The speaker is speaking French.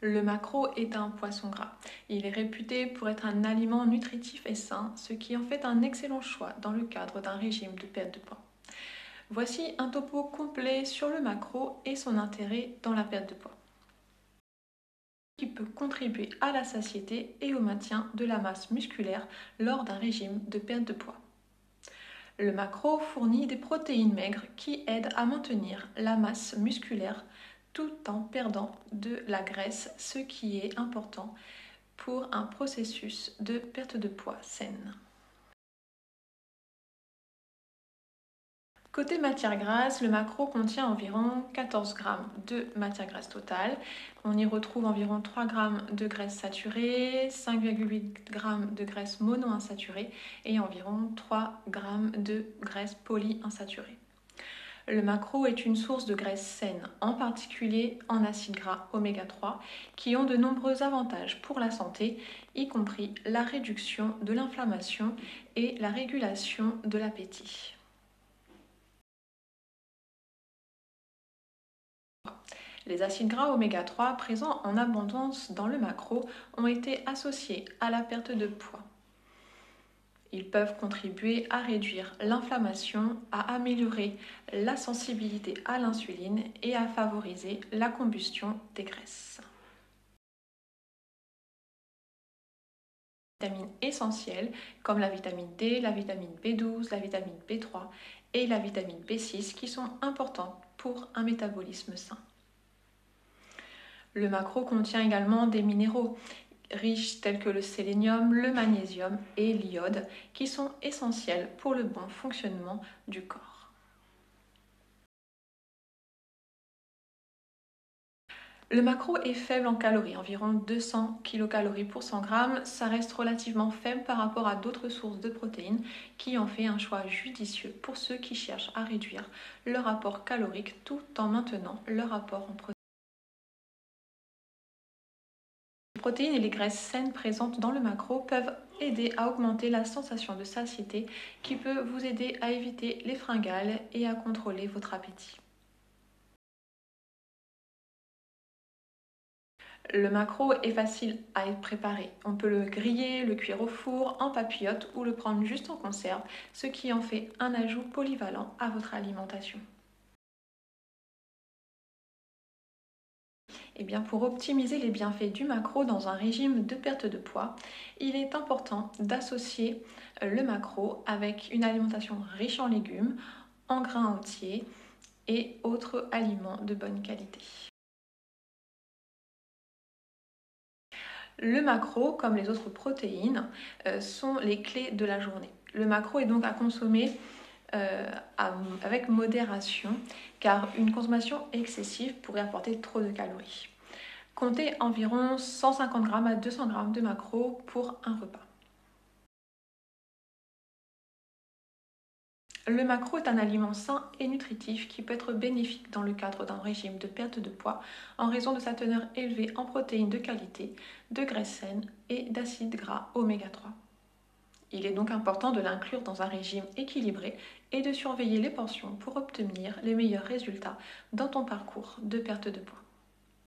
Le maquereau est un poisson gras. Il est réputé pour être un aliment nutritif et sain, ce qui en fait un excellent choix dans le cadre d'un régime de perte de poids. Voici un topo complet sur le maquereau et son intérêt dans la perte de poids, qui peut contribuer à la satiété et au maintien de la masse musculaire lors d'un régime de perte de poids. Le maquereau fournit des protéines maigres qui aident à maintenir la masse musculaire tout en perdant de la graisse, ce qui est important pour un processus de perte de poids saine. Côté matière grasse, le maquereau contient environ 14 g de matière grasse totale. On y retrouve environ 3 g de graisse saturée, 5,8 g de graisse monoinsaturée et environ 3 g de graisse polyinsaturée. Le maquereau est une source de graisse saine, en particulier en acides gras oméga 3, qui ont de nombreux avantages pour la santé, y compris la réduction de l'inflammation et la régulation de l'appétit. Les acides gras oméga 3 présents en abondance dans le maquereau ont été associés à la perte de poids. Ils peuvent contribuer à réduire l'inflammation, à améliorer la sensibilité à l'insuline et à favoriser la combustion des graisses. Vitamines essentielles comme la vitamine D, la vitamine B12, la vitamine B3 et la vitamine B6 qui sont importantes pour un métabolisme sain. Le maquereau contient également des minéraux riches tels que le sélénium, le magnésium et l'iode qui sont essentiels pour le bon fonctionnement du corps. Le maquereau est faible en calories, environ 200 kcal pour 100 g. Ça reste relativement faible par rapport à d'autres sources de protéines qui en fait un choix judicieux pour ceux qui cherchent à réduire leur apport calorique tout en maintenant leur apport en protéines. Les protéines et les graisses saines présentes dans le maquereau peuvent aider à augmenter la sensation de satiété qui peut vous aider à éviter les fringales et à contrôler votre appétit. Le maquereau est facile à être préparé. On peut le griller, le cuire au four, en papillote ou le prendre juste en conserve, ce qui en fait un ajout polyvalent à votre alimentation. Eh bien, pour optimiser les bienfaits du maquereau dans un régime de perte de poids, il est important d'associer le maquereau avec une alimentation riche en légumes, en grains entiers et autres aliments de bonne qualité. Le maquereau, comme les autres protéines, sont les clés de la journée. Le maquereau est donc à consommer avec modération, car une consommation excessive pourrait apporter trop de calories. Comptez environ 150 g à 200 g de maquereau pour un repas. Le maquereau est un aliment sain et nutritif qui peut être bénéfique dans le cadre d'un régime de perte de poids en raison de sa teneur élevée en protéines de qualité, de graisses saines et d'acides gras oméga 3. Il est donc important de l'inclure dans un régime équilibré et de surveiller les portions pour obtenir les meilleurs résultats dans ton parcours de perte de poids.